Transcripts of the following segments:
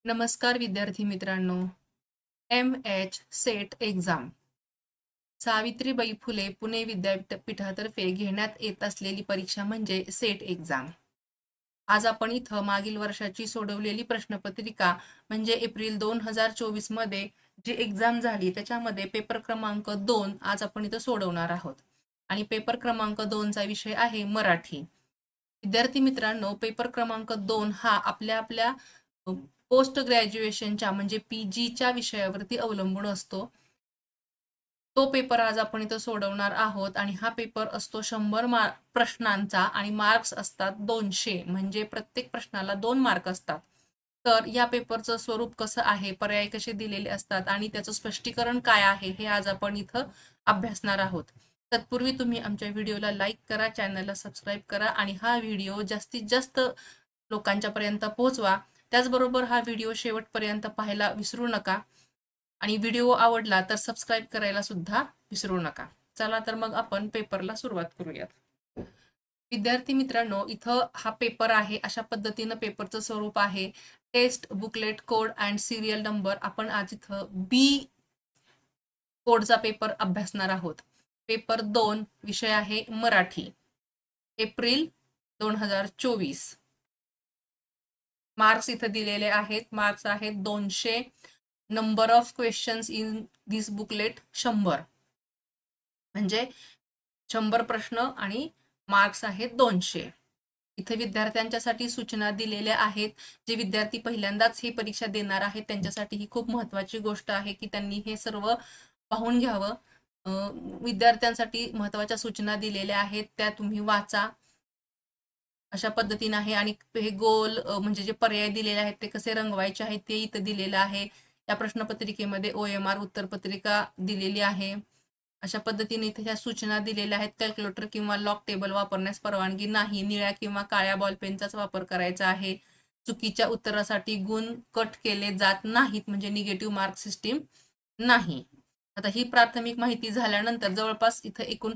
नमस्कार विद्यार्थी मित्रांनो. MH. Set exam Savitribai Phule Pune विद्यापीठातर्फे घेण्यात येत असलेली परीक्षा म्हणजे सेट एक्झाम. आज आपण इथं मागील वर्षाची सोडवलेली प्रश्नपत्रिका म्हणजे एप्रिल 2024 मध्ये जी एक्झाम झाली त्याच्यामध्ये पेपर क्रमांक 2 आज आपण इथं सोडवणार आहोत. आणि पेपर क्रमांक 2 चा विषय आहे मराठी. विद्यार्थी मित्रांनो, पेपर क्रमांक 2 हा आपल्या पोस्ट ग्रॅज्युएशनच्या म्हणजे पीजीच्या विषयावरती अवलंबून असतो. तो पेपर आज आपण इथं सोडवणार आहोत आणि हा पेपर असतो 100 प्रश्नांचा आणि मार्क्स असतात 200, म्हणजे प्रत्येक प्रश्नाला 2 मार्क असतात. तर या पेपरचं स्वरूप कसं आहे, पर्याय कसे दिलेले असतात आणि त्याचं स्पष्टीकरण काय आहे हे आज आपण इथं अभ्यासणार आहोत. तत्पूर्वी तुम्ही आमच्या व्हिडिओला लाईक करा, चॅनलला सबस्क्राईब करा आणि हा व्हिडिओ जास्तीत जास्त लोकांच्या पर्यंत पोहोचवा. त्याचबरोबर हा व्हिडिओ शेवटपर्यंत पाहायला विसरू नका आणि व्हिडिओ आवडला तर सबस्क्राईब करायला सुद्धा विसरू नका. चला तर मग आपण पेपरला सुरुवात करूयात. विद्यार्थी मित्रांनो, इथं हा पेपर आहे. अशा पद्धतीनं पेपरचं स्वरूप आहे. Test booklet code and serial number. आपण आज इथं बी कोडचा पेपर अभ्यासणार आहोत. पेपर 2 विषय आहे मराठी. एप्रिल 2024. मार्क्स इथं दिलेले आहेत. मार्क्स आहेत 200. Number of questions in this booklet 100. म्हणजे 100 प्रश्न आणि मार्क्स आहेत 200. इथे विद्यार्थ्यांच्यासाठी सूचना दिलेल्या आहेत. जे विद्यार्थी पहिल्यांदाच ही परीक्षा देणार आहेत त्यांच्यासाठी ही खूप महत्त्वाची गोष्ट आहे की त्यांनी हे सर्व पाहून घ्यावं. विद्यार्थ्यांसाठी महत्त्वाच्या सूचना दिलेल्या आहेत, त्या तुम्ही वाचा. अशा पद्धतीने आहे आणि हे गोल म्हणजे जे पर्याय दिलेले आहेत ते कसे रंगवायचे आहेत ते इथं दिलेलं आहे. या प्रश्नपत्रिकेमध्ये OMR उत्तरपत्रिका दिलेली आहे. अशा पद्धतीने इथे ह्या सूचना दिलेल्या आहेत. कॅल्क्युलेटर किंवा लॉक टेबल वापरण्यास परवानगी नाही. निळ्या किंवा काळ्या बॉलपेनचाच वापर करायचा आहे. चुकीच्या उत्तरासाठी गुण कट केले जात नाहीत, म्हणजे निगेटिव्ह मार्क सिस्टीम नाही. आता ही प्राथमिक माहिती झाल्यानंतर जवळपास इथं एकूण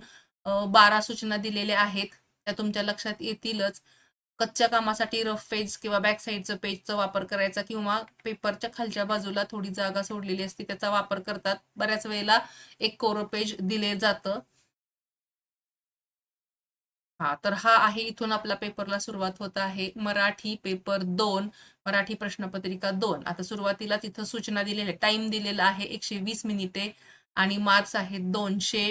12 सूचना दिलेल्या आहेत. त्या तुमच्या लक्षात येतीलच. कच्च्या कामासाठी रफ पेज किंवा बॅक साईडचं पेजचा वापर करायचा किंवा पेपरच्या खालच्या बाजूला थोडी जागा सोडलेली असते त्याचा वापर करतात. बऱ्याच वेळेला एक कोरं पेज दिले जातं. तर हा आहे, इथून आपला पेपरला सुरुवात होत आहे. मराठी पेपर 2, मराठी प्रश्नपत्रिका 2. आता सुरुवातीला तिथं सूचना दिलेल्या, टाइम दिलेला आहे 120 मिनिटे आणि मार्क्स आहेत 200.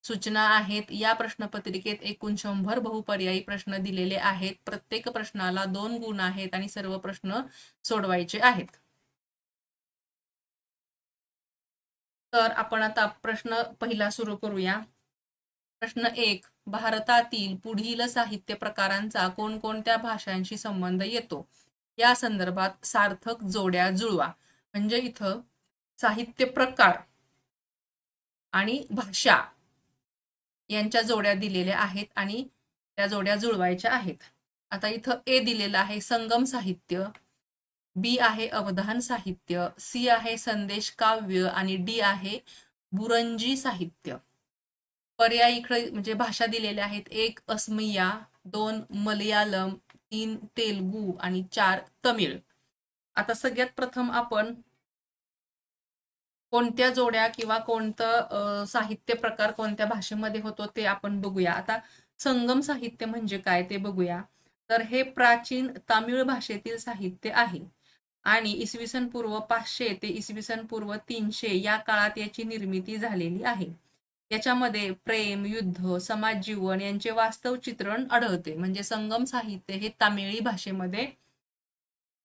सूचना आहेत, या प्रश्नपत्रिकेत एकूण 100 बहुपर्यायी प्रश्न दिलेले आहेत. प्रत्येक प्रश्नाला 2 गुण आहेत आणि सर्व प्रश्न सोडवायचे आहेत. तर आपण आता प्रश्न पहिला सुरू करूया. प्रश्न 1. भारतातील पुढील साहित्य प्रकारांचा कोणकोणत्या भाषांशी संबंध येतो? या संदर्भात सार्थक जोड्या जुळवा. म्हणजे इथं साहित्य प्रकार आणि भाषा यांच्या जोड्या दिलेल्या आहेत आणि त्या जोड्या जुळवायच्या आहेत. आता इथं ए दिलेलं आहे संगम साहित्य, बी आहे अवधान साहित्य, सी आहे संदेश काव्य आणि डी आहे बुरंजी साहित्य. पर्याय इकडे म्हणजे भाषा दिलेल्या आहेत. 1 असमिया, 2 मलयालम, 3 तेलुगू आणि 4 तमिळ. आता सगळ्यात प्रथम आपण कोणत्या जोड्या किंवा कोणतं साहित्य प्रकार कोणत्या भाषेमध्ये होतो ते आपण बघूया. आता संगम साहित्य म्हणजे काय ते बघूया. तर हे प्राचीन तामिळ भाषेतील साहित्य आहे आणि इसवी सन पूर्व 500 ते इसवी सन पूर्व 300 या काळात याची निर्मिती झालेली आहे. याच्यामध्ये प्रेम, युद्ध, समाज जीवन यांचे वास्तव चित्रण आढळते. म्हणजे संगम साहित्य हे तामिळी भाषेमध्ये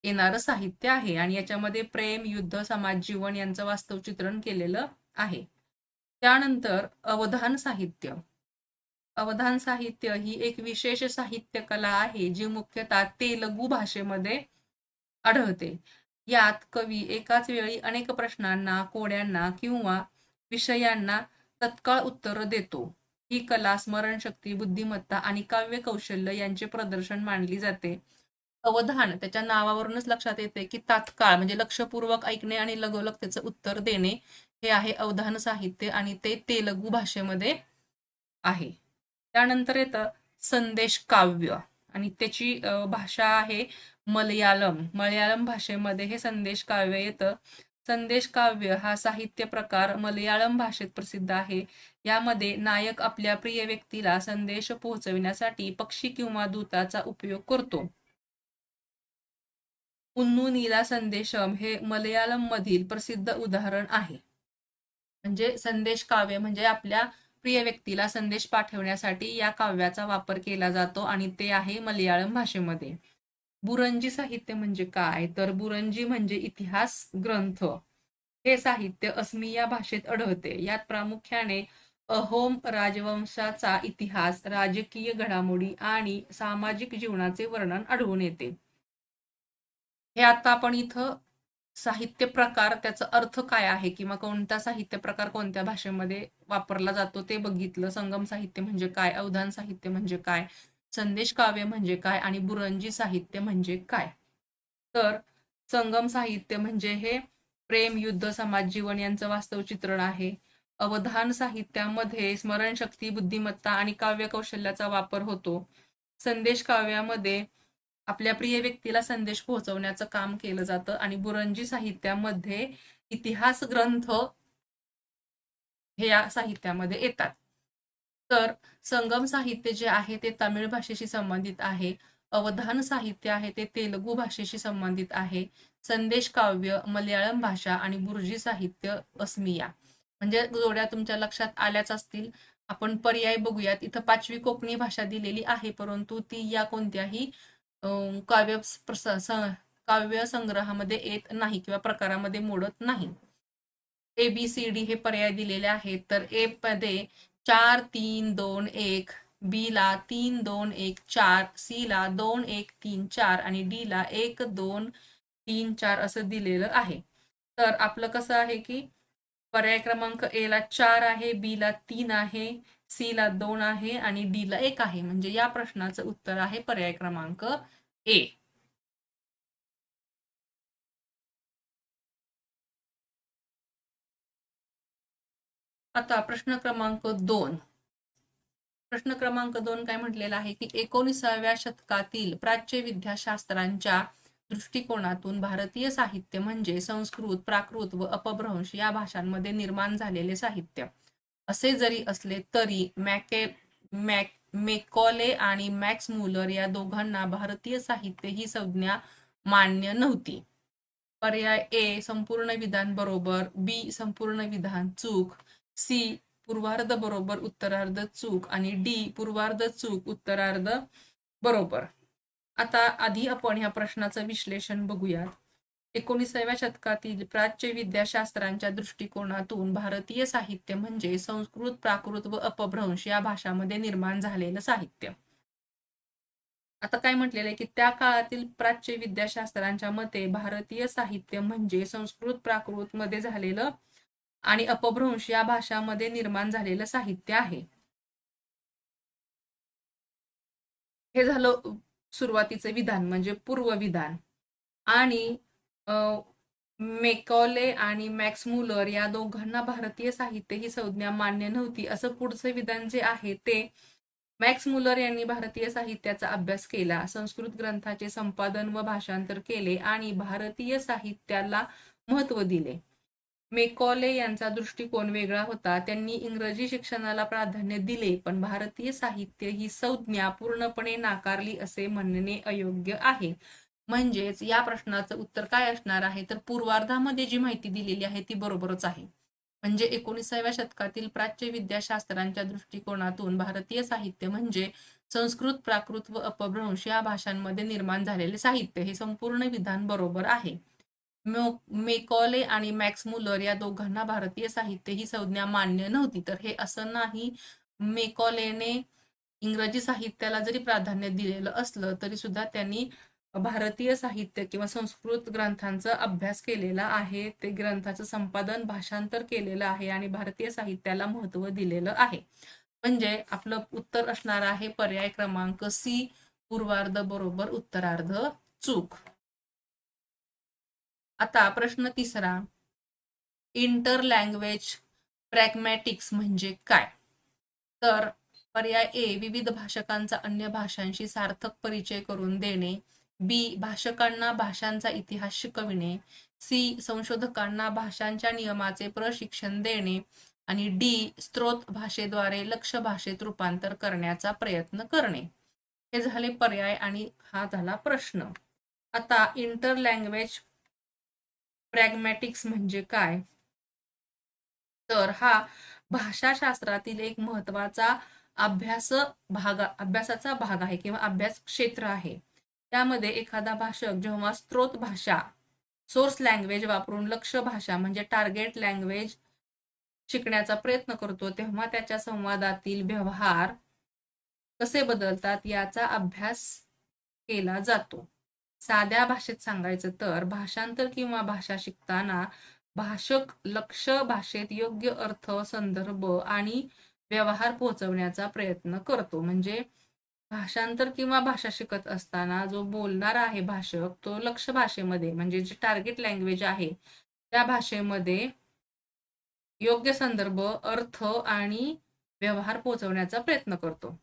येणारं साहित्य आहे आणि याच्यामध्ये प्रेम, युद्ध, समाज जीवन यांचं वास्तव चित्रण केलेलं आहे. त्यानंतर अवधान साहित्य. अवधान साहित्य ही एक विशेष साहित्य कला आहे जी मुख्यतः तेलुगू भाषेमध्ये आढळते. यात कवी एकाच वेळी अनेक प्रश्नांना, कोड्यांना किंवा विषयांना तत्काळ उत्तर देतो. ही कला स्मरणशक्ती, बुद्धिमत्ता आणि काव्य कौशल्य यांचे प्रदर्शन मानली जाते. अवधान त्याच्या नावावरूनच लक्षात येते की तात्काळ म्हणजे लक्षपूर्वक ऐकणे आणि लगोलग त्याचं उत्तर देणे हे आहे अवधान साहित्य आणि ते तेलुगू भाषेमध्ये आहे. त्यानंतर येतं संदेश काव्य. आणि त्याची भाषा आहे मलयाळम. मलयाळम भाषेमध्ये हे संदेश काव्य येतं. संदेश काव्य हा साहित्य प्रकार मलयाळम भाषेत प्रसिद्ध आहे. यामध्ये नायक आपल्या प्रिय व्यक्तीला संदेश पोहोचविण्यासाठी पक्षी किंवा दूताचा उपयोग करतो. उन्नू नीला संदेशम हे मलयाळम मधील प्रसिद्ध उदाहरण आहे. म्हणजे संदेश काव्य म्हणजे आपल्या प्रिय व्यक्तीला संदेश पाठवण्यासाठी या काव्याचा वापर केला जातो आणि ते आहे मलयाळम भाषेमध्ये. बुरंजी साहित्य म्हणजे काय? तर बुरंजी म्हणजे इतिहास ग्रंथ. हे साहित्य असमिया भाषेत आढळते. यात प्रामुख्याने अहोम राजवंशाचा इतिहास, राजकीय घडामोडी आणि सामाजिक जीवनाचे वर्णन आढळून येते. हे आता आपण इथं साहित्य प्रकार, त्याचा अर्थ काय आहे किंवा कोणता साहित्य प्रकार कोणत्या भाषेमध्ये वापरला जातो ते बघितलं. संगम साहित्य म्हणजे काय, अवधान साहित्य म्हणजे काय, संदेश काव्य म्हणजे काय आणि बुरंजी साहित्य म्हणजे काय. तर संगम साहित्य म्हणजे हे प्रेम, युद्ध, समाज जीवन यांचं वास्तव चित्रण आहे. अवधान साहित्यामध्ये स्मरणशक्ती, बुद्धिमत्ता आणि काव्य कौशल्याचा वापर होतो. संदेश काव्यामध्ये आपल्या प्रिय व्यक्तीला संदेश पोहोचवण्याचं काम केलं जातं आणि बुरंजी साहित्यामध्ये इतिहास ग्रंथ हे या साहित्यामध्ये येतात. तर संगम साहित्य जे आहे ते तमिळ भाषेशी संबंधित आहे. अवधान साहित्य आहे ते तेलुगू भाषेशी संबंधित आहे. संदेश काव्य मलयाळम भाषा आणि बुरजी साहित्य असमिया. म्हणजे जोड्या तुमच्या लक्षात आल्याच असतील. आपण पर्याय बघूयात. इथं 5वी कोकणी भाषा दिलेली आहे, परंतु ती या कोणत्याही काव्य संग्रहामध्ये येत नाही किंवा प्रकारामध्ये मोडत नाही. ABCD हे पर्याय दिलेले आहेत. तर ए मध्ये 4 3 2 1, बी ला 3 2 1 4, सी ला 2 1 3 4 आणि डी ला 1 2 3 4 असं दिलेलं आहे. तर आपलं कसं आहे की पर्याय क्रमांक ए ला 4 आहे, बी ला 3 आहे, सी ला 2 आहे आणि डी ला 1 आहे. म्हणजे या प्रश्नाचं उत्तर आहे पर्याय क्रमांक ए. आता प्रश्न क्रमांक 2. प्रश्न क्रमांक 2 काय म्हटलेला आहे की 19व्या शतकातील प्राच्य विद्याशास्त्रांच्या दृष्टिकोनातून भारतीय साहित्य म्हणजे संस्कृत, प्राकृत व अपभ्रंश या भाषांमध्ये निर्माण झालेले साहित्य. असे जरी असले तरी मेकॉले आणि मॅक्स मुलर या दोघांना भारतीय साहित्य ही संज्ञा मान्य नव्हती. पर्याय ए संपूर्ण विधान बरोबर, बी संपूर्ण विधान चूक, सी पूर्वार्ध बरोबर उत्तरार्ध चूक आणि डी पूर्वार्ध चूक उत्तरार्ध बरोबर. आता आधी आपण ह्या प्रश्नाचं विश्लेषण बघूयात. 19व्या शतकातील प्राच्य विद्याशास्त्रांच्या दृष्टिकोनातून भारतीय साहित्य म्हणजे संस्कृत, प्राकृत व अपभ्रंश या भाषांमध्ये निर्माण झालेलं साहित्य. आता काय म्हटलेलं आहे की त्या काळातील प्राच्य विद्याशास्त्रांच्या मते भारतीय साहित्य म्हणजे संस्कृत, प्राकृत मध्ये झालेलं आणि अपभ्रंश या भाषांमध्ये निर्माण झालेलं साहित्य आहे. हे झालं सुरुवातीचं विधान म्हणजे पूर्वविधान. आणि मेकॉले आणि मॅक्स मुलर या दोघांना भारतीय साहित्य ही संज्ञा मान्य नव्हती असं पुढचं विधान जे आहे ते मॅक्स मुलर यांनी भारतीय साहित्याचा अभ्यास केला, संस्कृत ग्रंथाचे संपादन व भाषांतर केले आणि भारतीय साहित्याला महत्त्व दिले. मेकॉले यांचा दृष्टिकोन वेगळा होता. त्यांनी इंग्रजी शिक्षणाला प्राधान्य दिले, पण भारतीय साहित्य ही संज्ञा पूर्णपणे नाकारली असे म्हणणे अयोग्य आहे. म्हणजेच या प्रश्नाचं उत्तर काय असणार आहे तर पूर्वार्धामध्ये जी माहिती दिलेली आहे ती बरोबरच आहे. म्हणजे 19व्या शतकातील प्राच्य विद्याशास्त्रांच्या दृष्टिकोनातून भारतीय साहित्य म्हणजे संस्कृत, प्राकृत व अपभ्रंश या भाषांमध्ये निर्माण झालेले साहित्य हे संपूर्ण विधान बरोबर आहे. मेकॉले आणि मॅक्स मुलर या दोघांना भारतीय साहित्य ही संज्ञा मान्य नव्हती. तर हे असं नाही. मेकॉलेने इंग्रजी साहित्याला जरी प्राधान्य दिलेलं असलं तरी सुद्धा त्यांनी भारतीय साहित्य किंवा संस्कृत ग्रंथांचा अभ्यास केलेला आहे. ते ग्रंथाचं संपादन, भाषांतर केलेलं आहे आणि भारतीय साहित्याला महत्त्व दिलेलं आहे. म्हणजे आपलं उत्तर असणार आहे पर्याय क्रमांक सी पूर्वार्ध बरोबर उत्तरार्ध चूक. आता प्रश्न 3. इंटर लँग्वेज प्रॅग्मॅटिक्स म्हणजे काय? तर पर्याय ए विविध भाषकांचा अन्य भाषांशी सार्थक परिचय करून देणे. बी भाषकांना भाषांचा इतिहास शिकविणे. सी संशोधकांना भाषांच्या नियमाचे प्रशिक्षण देणे. आणि डी स्त्रोत भाषेद्वारे लक्ष्य भाषेत रूपांतर करण्याचा प्रयत्न करणे. हे झाले पर्याय आणि हा झाला प्रश्न. आता इंटर लँग्वेज प्रॅग्मॅटिक्स म्हणजे काय? तर हा भाषाशास्त्रातील एक महत्वाचा अभ्यासाचा भाग आहे किंवा अभ्यास क्षेत्र आहे. त्यामध्ये एखादा भाषक जेव्हा स्त्रोत भाषा सोर्स लँग्वेज वापरून लक्ष्य भाषा म्हणजे टार्गेट लँग्वेज शिकण्याचा प्रयत्न करतो तेव्हा त्याच्या संवादातील व्यवहार कसे बदलतात याचा अभ्यास केला जातो. साध्या भाषेत सांगायचं तर भाषांतर किंवा भाषा शिकताना भाषक लक्ष्य भाषेत योग्य अर्थ, संदर्भ आणि व्यवहार पोहोचवण्याचा प्रयत्न करतो. म्हणजे भाषांतर किंवा भाषा शिकत असताना जो बोलणारा आहे भाषक तो लक्ष्य भाषेमध्ये म्हणजे जे टार्गेट लँग्वेज आहे त्या भाषेमध्ये योग्य संदर्भ, अर्थ आणि व्यवहार पोहोचवण्याचा प्रयत्न करतो.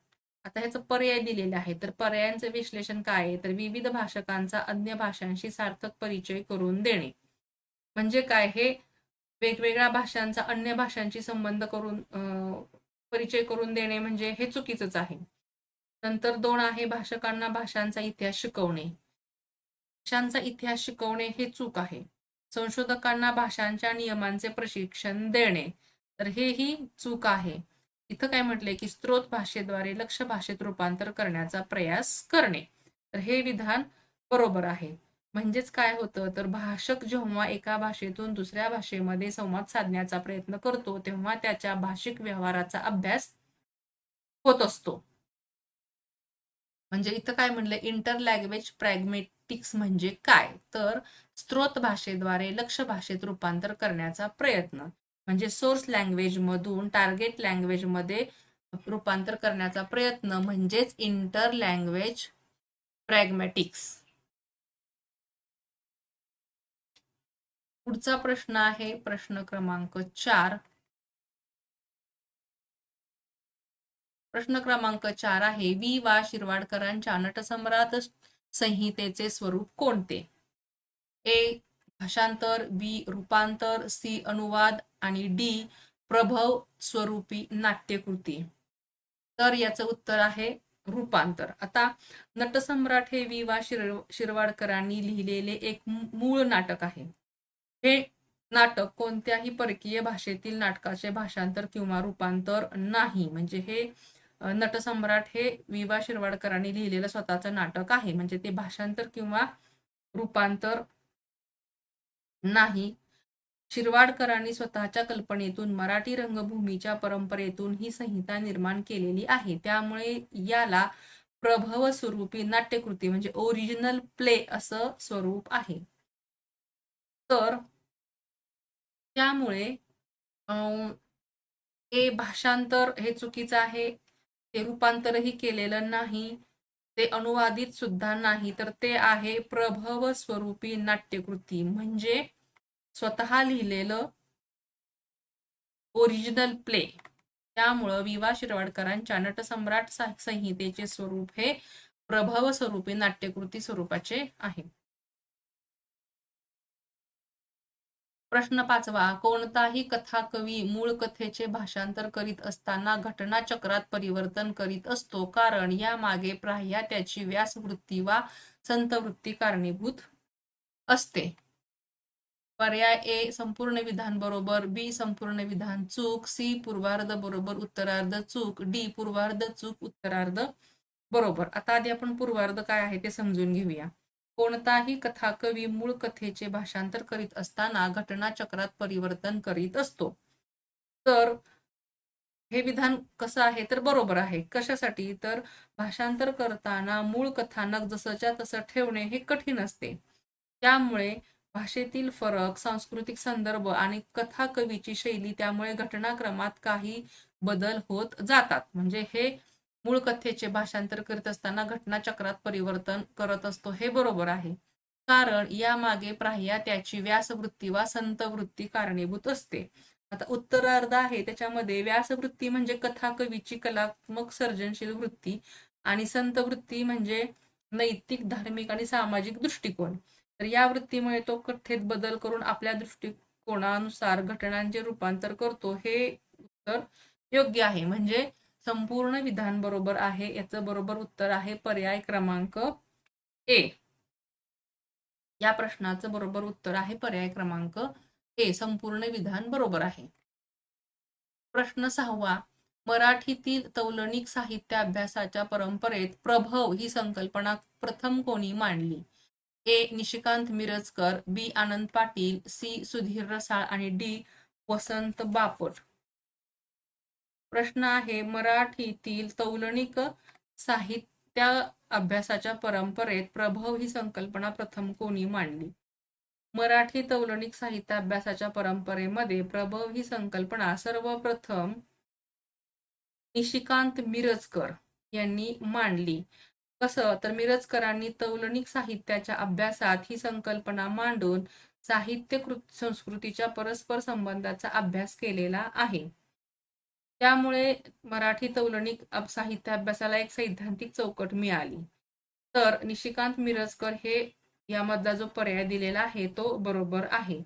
आता ह्याचं पर्याय दिलेले आहे. तर पर्यायांचे विश्लेषण काय आहे? तर विविध भाषकांचा अन्य भाषांशी सार्थक परिचय करून देणे. म्हणजे काय? हे वेगवेगळ्या भाषांचा अन्य भाषांशी संबंध करून परिचय करून देणे म्हणजे हे चुकीचंच आहे. नंतर 2 आहे भाषकांना भाषांचा इतिहास शिकवणे. भाषांचा इतिहास शिकवणे हे चूक आहे. संशोधकांना भाषांच्या नियमांचे प्रशिक्षण देणे तर हेही चूक आहे. इथं काय म्हटलंय की स्त्रोत भाषेद्वारे लक्ष्य भाषेत रूपांतर करण्याचा प्रयास करणे तर हे विधान बरोबर आहे. म्हणजेच काय होतं तर भाषक जेव्हा एका भाषेतून दुसऱ्या भाषेमध्ये संवाद साधण्याचा प्रयत्न करतो तेव्हा त्याच्या भाषिक व्यवहाराचा अभ्यास होत असतो. म्हणजे इथं काय म्हणलं इंटर लँग्वेज प्रॅग्मॅटिक्स म्हणजे काय? तर स्त्रोत भाषेद्वारे लक्ष्य भाषेत रूपांतर करण्याचा प्रयत्न म्हणजे सोर्स लँग्वेज मधून टार्गेट लँग्वेज मध्ये रूपांतर करण्याचा प्रयत्न म्हणजेच इंटर लँग्वेज प्रॅग्मॅटिक्स. पुढचा प्रश्न आहे प्रश्न क्रमांक 4. प्रश्न क्रमांक 4 आहे वि वा शिरवाडकरांच्या नटसम्राट संहितेचे स्वरूप कोणते? ए भाषांतर, बी रूपांतर, सी अनुवाद आणि डी प्रभव स्वरूपी नाट्यकृती. तर याचं उत्तर आहे रूपांतर. आता नटसम्राट हे वि वा शिरवाडकरांनी लिहिलेले एक मूळ नाटक आहे. हे नाटक कोणत्याही परकीय भाषेतील नाटकाचे भाषांतर किंवा रूपांतर नाही. म्हणजे हे नटसम्राट हे वि वा शिरवाडकरांनी लिहिलेलं स्वतःचं नाटक आहे. म्हणजे ते भाषांतर किंवा रूपांतर नाही. शिरवाडकरांनी स्वतःच्या कल्पनेतून मराठी रंगभूमीच्या परंपरेतून ही संहिता निर्माण केलेली आहे. त्यामुळे याला प्रभव स्वरूपी नाट्यकृती म्हणजे ओरिजिनल प्ले असं स्वरूप आहे. तर त्यामुळे हे भाषांतर हे चुकीचं आहे. ते रूपांतरही केलेलं नाही. ते अनुवादित सुद्धा नाही. तर ते आहे प्रभव स्वरूपी नाट्यकृती म्हणजे स्वतः लिहिलेलं ओरिजिनल प्ले. त्यामुळं वि वा शिरवाडकरांच्या नटसम्राट संहितेचे स्वरूप हे प्रभव स्वरूपी नाट्यकृती स्वरूपाचे आहे. प्रश्न 5वा कोणताही कथाकवी मूळ कथेचे भाषांतर करीत असताना घटनाचक्रात परिवर्तन करीत असतो कारण यामागे प्राह्या त्याची व्यासवृत्ती वा संतवृत्ती कारणीभूत असते. पर्याय ए संपूर्ण विधान बरोबर, बी संपूर्ण विधान चूक, सी पूर्वार्ध बरोबर उत्तरार्ध चूक, डी पूर्वार्ध चूक उत्तरार्ध बरोबर. आता आधी आपण पूर्वार्ध काय आहे ते समजून घेऊया. कोणताही कथाकवी मूळ कथेचे भाषांतर करीत असताना घटनाचक्रात परिवर्तन करीत असतो. तर हे विधान कसं आहे तर बरोबर आहे. कशासाठी तर भाषांतर करताना मूळ कथानक जसंच्या तसं ठेवणे हे कठीण असते. त्यामुळे भाषेतील फरक, सांस्कृतिक संदर्भ आणि कथाकवीची शैली त्यामुळे घटनाक्रमात काही बदल होत जातात. म्हणजे हे मूळ कथेचे भाषांतर करीत असताना घटनाचक्रात परिवर्तन करत असतो हे बरोबर आहे. कारण यामागे प्राह्या त्याची व्यासवृत्ती वा संतवृत्ती कारणीभूत असते. आता उत्तरार्ध आहे त्याच्यामध्ये व्यासवृत्ती म्हणजे कथा कवीची कलात्मक सर्जनशील वृत्ती आणि संत वृत्ती म्हणजे नैतिक, धार्मिक आणि सामाजिक दृष्टिकोन. तर या वृत्तीमुळे तो कथेत बदल करून आपल्या दृष्टिकोनानुसार घटनांचे रूपांतर करतो. हे उत्तर योग्य आहे. म्हणजे संपूर्ण विधान बरोबर आहे. याचं बरोबर उत्तर आहे पर्याय क्रमांक ए. या प्रश्नाचं बरोबर उत्तर आहे पर्याय क्रमांक ए. संपूर्ण विधान बरोबर आहे. प्रश्न 6वा. मराठीतील तौलनिक साहित्य अभ्यासाच्या परंपरेत प्रभव ही संकल्पना प्रथम कोणी मांडली? ए. निशिकांत मिरजकर, बी. आनंद पाटील, सी. सुधीर रसाळ आणि डी. वसंत बापट. प्रश्न आहे मराठीतील तौलनिक साहित्य अभ्यासाच्या परंपरेत प्रभव ही संकल्पना प्रथम कोणी मांडली? मराठी तौलनिक साहित्य अभ्यासाच्या परंपरेमध्ये प्रभव ही संकल्पना सर्वप्रथम निशिकांत मिरजकर यांनी मांडली. कसं तर मिरजकरांनी तौलनिक साहित्याच्या अभ्यासात ही संकल्पना मांडून साहित्य संस्कृतीच्या परस्पर संबंधाचा अभ्यास केलेला आहे. त्यामुळे मराठी तौलनिक साहित्य अभ्यासाला एक सैद्धांतिक चौकट मिळाली. तर निशिकांत मिरजकर हे यामधला जो पर्याय दिलेला आहे तो बरोबर आहे.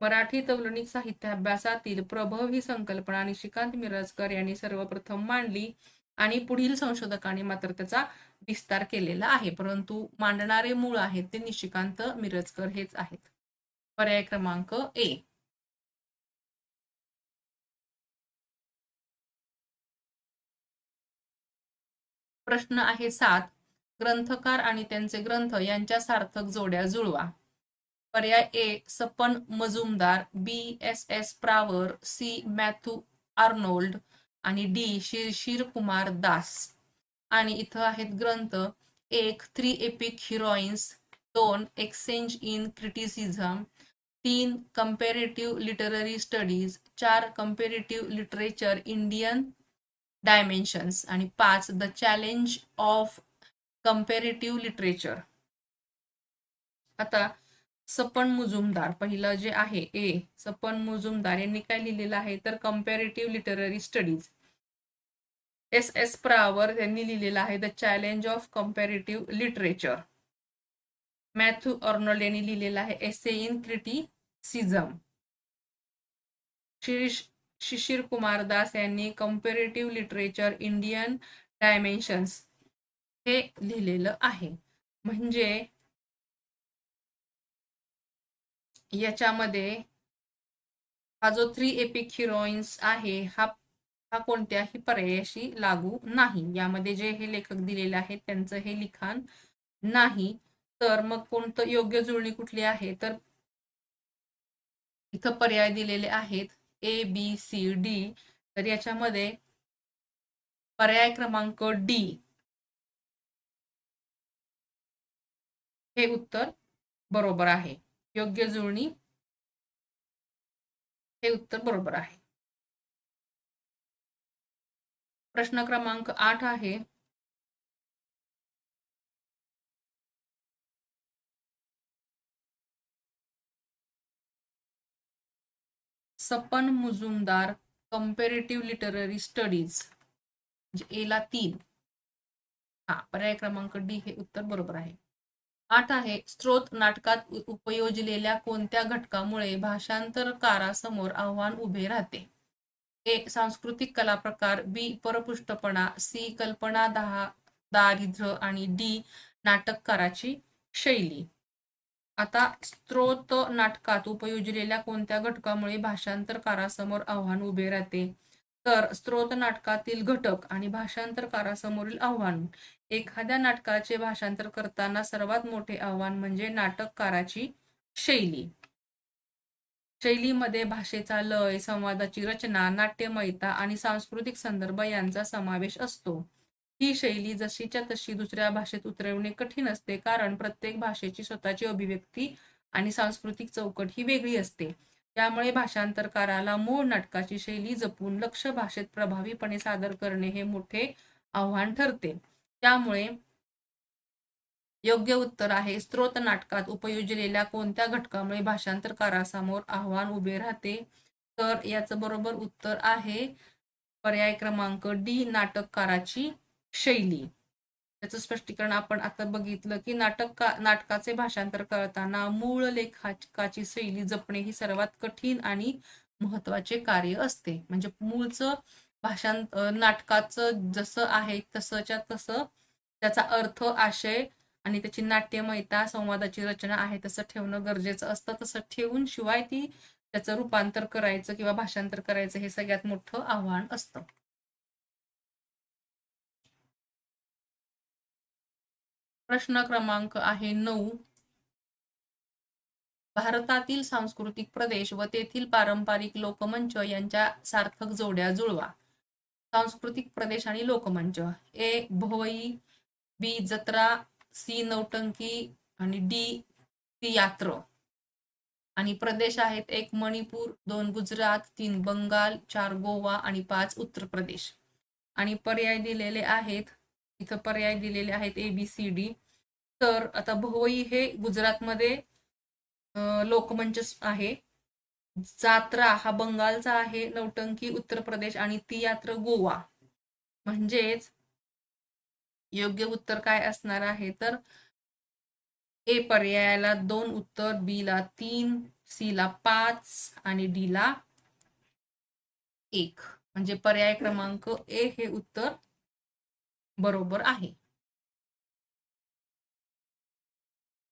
मराठी तौलनिक साहित्य अभ्यासातील प्रभव ही संकल्पना निशिकांत मिरजकर यांनी सर्वप्रथम मांडली आणि पुढील संशोधकांनी मात्र त्याचा विस्तार केलेला आहे. परंतु मांडणारे मूळ आहेत ते निशिकांत मिरजकर हेच आहेत. पर्याय क्रमांक ए. प्रश्न आहे 7. ग्रंथकार आणि त्यांचे ग्रंथ यांच्या सार्थक जोड्या जुळवा. पर्याय A. Sapan Mujumdar, B. S. Prawer, C. Matthew Arnold आणि डी. शिशिर कुमार दास. आणि इथं आहेत ग्रंथ. 1. 3 epic heroines, 2. Exchange in criticism, 3. Comparative literary studies, 4. Comparative literature Indian dimensions आणि 5. The challenge of comparative literature. आता सपन मुजुमदार पहिलं जे आहे ए. सपन मुजुमदार यांनी काय लिहिलेलं आहे तर कंपॅरेटिव्ह लिटररी स्टडीज. एस. प्रावर यांनी लिहिलेलं आहे the challenge of comparative literature. Matthew Arnold यांनी लिहिलेलं आहे एसे इन क्रिटिसिझम. शिशिर कुमार दास यांनी कंपॅरेटिव्ह लिटरेचर इंडियन डायमेन्शन्स हे लिहिलेलं आहे. म्हणजे याच्यामध्ये हा जो 3 एपिक हिरोईन्स आहे हा कोणत्याही पर्यायाशी लागू नाही. यामध्ये जे हे लेखक दिलेले आहेत त्यांचं हे लिखाण नाही. तर मग कोणतं योग्य जुळणी कुठली आहे तर इथं पर्याय दिलेले आहेत ए, बी, सी, डी. तर याच्यामध्ये पर्याय क्रमांक डी हे उत्तर बरोबर आहे. योग्य जुळणी हे उत्तर बरोबर आहे. प्रश्न क्रमांक 8 आहे. सपन मुजुमदार कंपॅरेटिव्ह लिटररी स्टडीज म्हणजे ए ला 3. पर्याय क्रमांक डी हे उत्तर बरोबर आहे. 8 आहे. स्त्रोत नाटकात उपयोजलेल्या कोणत्या घटकामुळे भाषांतरकारासमोर आव्हान उभे राहते? ए. सांस्कृतिक कला प्रकार, बी. परपृष्ठपणा, सी. कल्पना दारिद्र्य आणि डी. नाटककाराची शैली. आता स्त्रोत नाटकात उपयोजलेल्या कोणत्या घटकामुळे भाषांतरकारासमोर आव्हान उभे राहते तर स्त्रोत नाटकातील घटक आणि भाषांतरकारासमोरील आव्हान. एखाद्या नाटकाचे भाषांतर करताना सर्वात मोठे आव्हान म्हणजे नाटककाराची शैली. शैलीमध्ये भाषेचा लय, संवादाची रचना, नाट्यमयता आणि सांस्कृतिक संदर्भ यांचा समावेश असतो. ही शैली जशीच्या तशी दुसऱ्या भाषेत उतरवणे कठीण असते कारण प्रत्येक भाषेची स्वतःची अभिव्यक्ती आणि सांस्कृतिक चौकट ही वेगळी असते. त्यामुळे भाषांतरकाराला मूळ नाटकाची शैली जपून लक्ष्य भाषेत प्रभावीपणे सादर करणे हे मोठे आव्हान ठरते. त्यामुळे योग्य उत्तर आहे स्त्रोत नाटकात उपयोजलेल्या कोणत्या घटकामुळे भाषांतरकारासमोर आव्हान उभे राहते तर याचं बरोबर उत्तर आहे पर्याय क्रमांक डी, नाटककाराची शैली. त्याचं स्पष्टीकरण आपण आता बघितलं की नाटकाचे भाषांतर करताना मूळ लेखकाची शैली जपणे ही सर्वात कठीण आणि महत्वाचे कार्य असते. म्हणजे मूळचं नाटकाचं जसं आहे तसंच्या तसं त्याचा अर्थ, आशय आणि त्याची नाट्यमयता, संवादाची रचना आहे तसं ठेवणं गरजेचं असतं. तसं ठेवून शिवाय त्याचं रूपांतर करायचं किंवा भाषांतर करायचं हे सगळ्यात मोठं आव्हान असतं. प्रश्न क्रमांक आहे 9. भारतातील सांस्कृतिक प्रदेश व तेथील पारंपरिक लोकमंच यांच्या सार्थक जोड्या जुळवा. सांस्कृतिक प्रदेश आणि लोकमंच. ए भोई, बी जत्रा, सी नौटंकी आणि डी तियात्र. आणि प्रदेश आहेत 1 मणिपूर, 2 गुजरात, 3 बंगाल, 4 गोवा आणि 5 उत्तर प्रदेश. आणि पर्याय दिलेले आहेत, इथं पर्याय दिलेले आहेत ABCD. तर आता भोई हे गुजरातमध्ये लोकमंच आहे, जात्रा हा बंगालचा आहे, नौटंकी उत्तर प्रदेश आणि तियात्र गोवा. म्हणजेच योग्य उत्तर काय असणार आहे तर ए पर्यायाला 2 उत्तर, बी ला 3, सी ला 5 आणि डी ला 1. म्हणजे पर्याय क्रमांक ए हे उत्तर बरोबर आहे.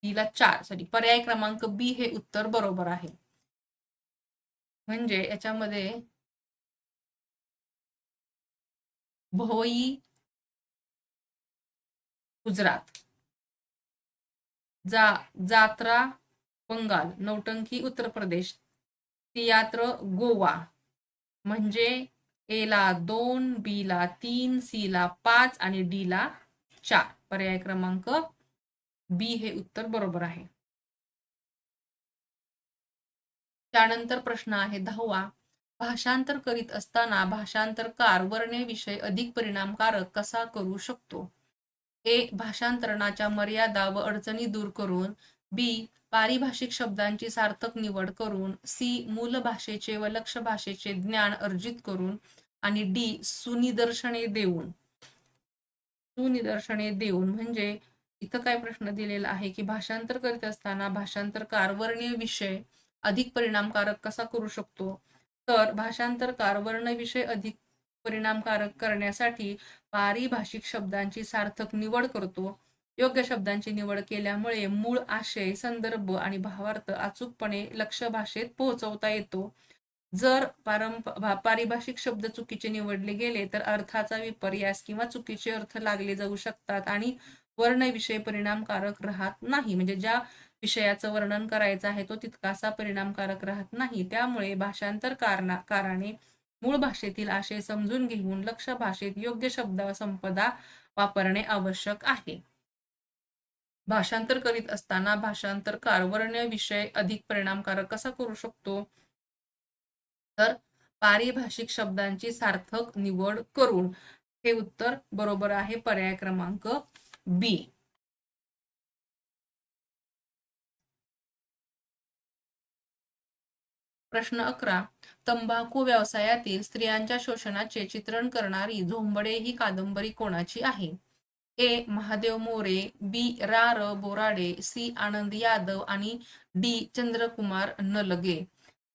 डी ला 4, सॉरी, पर्याय क्रमांक बी हे उत्तर बरोबर आहे. म्हणजे याच्यामध्ये भोई गुजरात, जात्रा बंगाल, नौटंकी उत्तर प्रदेश, तियात्र गोवा. म्हणजे ए ला 2, बी ला 3, सी ला 5 आणि डी ला 4. पर्याय क्रमांक बी हे उत्तर बरोबर आहे. त्यानंतर प्रश्न आहे 10वा. भाषांतर करीत असताना भाषांतरकार वर्णविषय अधिक परिणामकारक कसा करू शकतो? ए भाषांतरणाच्या मर्यादा व अडचणी दूर करून, बी पारिभाषिक शब्दांची सार्थक निवड करून, सी मूल भाषेचे व लक्ष्य भाषेचे ज्ञान अर्जित करून आणि डी सुनिदर्शने देऊन. म्हणजे इथं काय प्रश्न दिलेला आहे की भाषांतर करीत असताना भाषांतरकार वर्णीय विषय अधिक परिणामकारक कसा करू शकतो? तर भाषांतरकार वर्णविषय अधिक परिणामकारक करण्यासाठी पारिभाषिक शब्दांची सार्थक निवड करतो. योग्य शब्दांची निवड केल्यामुळे मूळ आशय, संदर्भ आणि भावार्थ अचूकपणे लक्ष्य भाषेत पोहोचवता येतो. जर पारिभाषिक शब्द चुकीचे निवडले गेले तर अर्थाचा विपर्यास किंवा चुकीचे अर्थ लागले जाऊ शकतात आणि वर्णविषय परिणामकारक राहत नाही. म्हणजे ज्या विषयाचं वर्णन करायचं आहे तो तितकासा परिणामकारक राहत नाही. त्यामुळे भाषांतरकाराने मूळ भाषेतील आशय समजून घेऊन लक्ष्य भाषेत योग्य शब्द संपदा वापरणे आवश्यक आहे. भाषांतर करीत असताना भाषांतरकार वर्ण विषय अधिक परिणामकारक कसा करू शकतो? तर पारिभाषिक शब्दांची सार्थक निवड करून. हे उत्तर बरोबर आहे, पर्याय क्रमांक बी. प्रश्न 11. तंबाखू व्यवसायातील स्त्रियांच्या शोषणाचे चित्रण करणारी झोंबडे ही कादंबरी कोणाची आहे? ए महादेव मोरे, बी रा र बोराडे, सी आनंद यादव आणि डी चंद्रकुमार नलगे.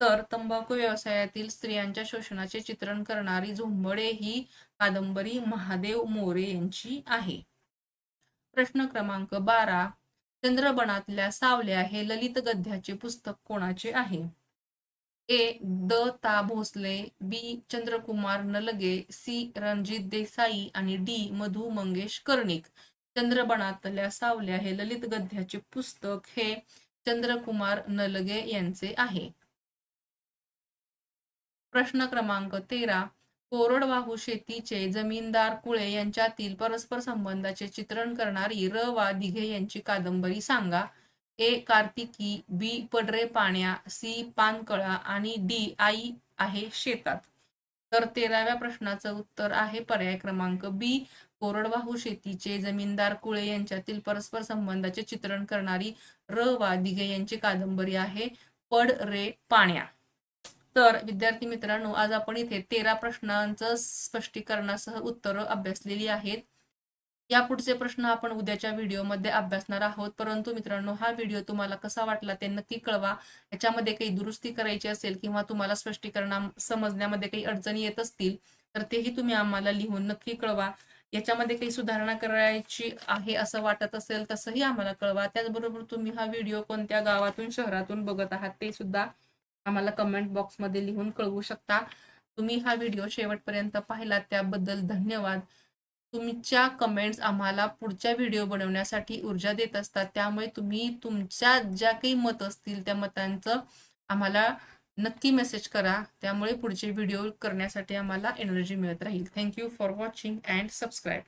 तर तंबाखू व्यवसायातील स्त्रियांच्या शोषणाचे चित्रण करणारी झोंबडे ही कादंबरी महादेव मोरे यांची आहे. प्रश्न क्रमांक 12. चंद्रबनातल्या सावल्या हे ललित गद्याचे पुस्तक कोणाचे आहे? ए द ता भोसले, बी चंद्रकुमार नलगे, सी रणजित देसाई आणि डी मधु मंगेश कर्णिक. चंद्रबनातल्या सावल्या हे ललित गद्याचे पुस्तक हे चंद्रकुमार नलगे यांचे आहे. प्रश्न क्रमांक 13. कोरडवाहू शेतीचे जमीनदार कुळे यांच्यातील परस्पर संबंधाचे चित्रण करणारी र वा दिघे यांची कादंबरी सांगा. ए कार्तिकी, बी पडरे पाण्या, सी पानकळा आणि डी आई आहे शेतात. तर 13व्या प्रश्नाचं उत्तर आहे पर्याय क्रमांक बी, कोरडवाहू शेतीचे जमीनदार कुळे यांच्यातील परस्पर संबंधाचे चित्रण करणारी र वा दिघे यांची कादंबरी आहे पड रे पाण्या. तर विद्यार्थी मित्रांनो, आज आपण इथे 13 प्रश्नांचं स्पष्टीकरणासह उत्तरं अभ्यासलेली आहेत. यापुढचे प्रश्न आपण उद्याच्या व्हिडिओमध्ये अभ्यासणार आहोत. परंतु मित्रांनो, हा व्हिडिओ तुम्हाला कसा वाटला ते नक्की कळवा. याच्यामध्ये काही दुरुस्ती करायची असेल किंवा तुम्हाला स्पष्टीकरण समजण्यामध्ये काही अडचणी येत असतील तर तेही तुम्ही आम्हाला लिहून नक्की कळवा. याच्यामध्ये काही सुधारणा करायची आहे असं वाटत असेल तसंही आम्हाला कळवा. त्याचबरोबर तुम्ही हा व्हिडिओ कोणत्या गावातून शहरातून बघत आहात ते सुद्धा आम्हाला कमेंट बॉक्समध्ये लिहून कळवू शकता. तुम्ही हा व्हिडिओ शेवटपर्यंत पाहिलात त्याबद्दल धन्यवाद. तुमच्या कमेंट्स आम्हाला पुढच्या व्हिडिओ बनवण्यासाठी ऊर्जा देत असतात. त्यामुळे तुम्ही तुमच्या ज्या काही मत असतील त्या मतांचं आम्हाला नक्की मेसेज करा. त्यामुळे पुढचे व्हिडिओ करण्यासाठी आम्हाला एनर्जी मिळत राहील. Thank you for watching and subscribe.